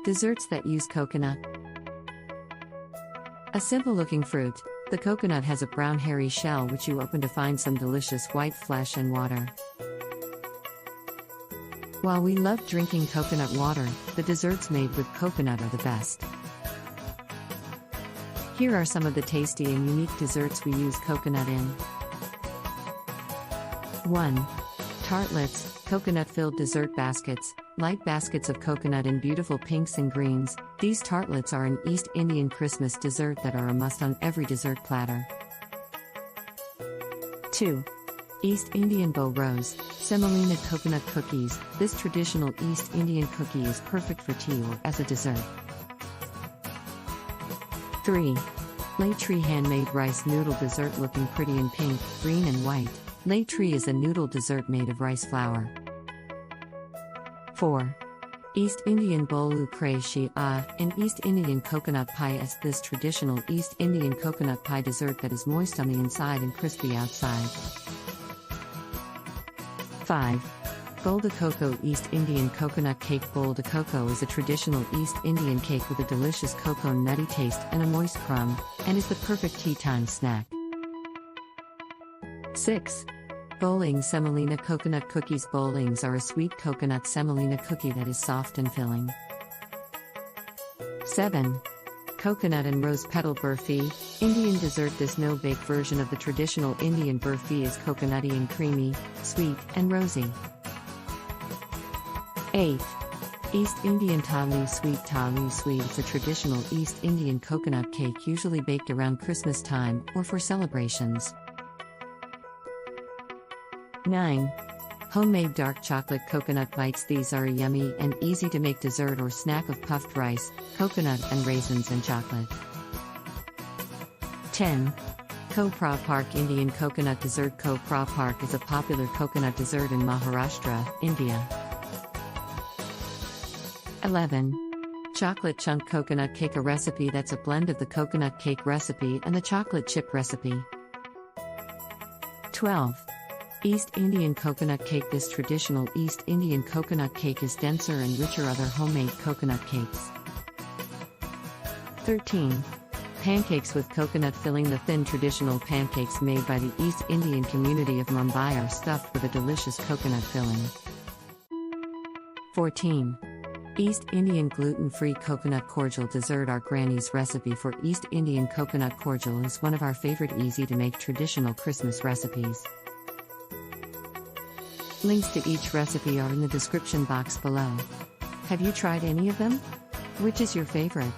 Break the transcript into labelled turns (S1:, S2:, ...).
S1: Desserts that use coconut. A simple-looking fruit, the coconut has a brown hairy shell which you open to find some delicious white flesh and water. While we love drinking coconut water, the desserts made with coconut are the best. Here are some of the tasty and unique desserts we use coconut in. 1. Tartlets, coconut-filled dessert baskets, light baskets of coconut in beautiful pinks and greens. These tartlets are an East Indian Christmas dessert that are a must on every dessert platter. 2. East Indian Bow Rose, semolina coconut cookies. This traditional East Indian cookie is perfect for tea or as a dessert. 3. Lay Tree handmade rice noodle dessert looking pretty in pink, green and white. Lay Tree is a noodle dessert made of rice flour. 4. East Indian Bolu Kreshi an East Indian coconut pie is this traditional East Indian coconut pie dessert that is moist on the inside and crispy outside. 5. Bowl de Coco East Indian Coconut Cake. Bowl de Coco is a traditional East Indian cake with a delicious cocoa nutty taste and a moist crumb, and is the perfect tea time snack. 6. Bowling Semolina Coconut Cookies. Bowlings are a sweet coconut semolina cookie that is soft and filling. 7. Coconut and Rose Petal Burfi, Indian dessert. This no-bake version of the traditional Indian burfi is coconutty and creamy, sweet, and rosy. 8. East Indian Tali Sweet. Tali Sweet is a traditional East Indian coconut cake usually baked around Christmas time or for celebrations. 9. Homemade dark chocolate coconut bites. These are a yummy and easy to make dessert or snack of puffed rice, coconut and raisins and chocolate. 10. Kopra Park Indian coconut dessert. Kopra Park is a popular coconut dessert in Maharashtra, India. 11. Chocolate chunk coconut cake. A recipe that's a blend of the coconut cake recipe and the chocolate chip recipe. 12. East Indian coconut cake. This traditional East Indian coconut cake is denser and richer other homemade coconut cakes. 13. Pancakes with coconut filling. The thin traditional pancakes made by the East Indian community of Mumbai are stuffed with a delicious coconut filling. 14. East Indian gluten-free coconut cordial dessert. Our granny's recipe for East Indian coconut cordial is one of our favorite easy-to-make traditional Christmas recipes. Links to each recipe are in the description box below. Have you tried any of them? Which is your favorite?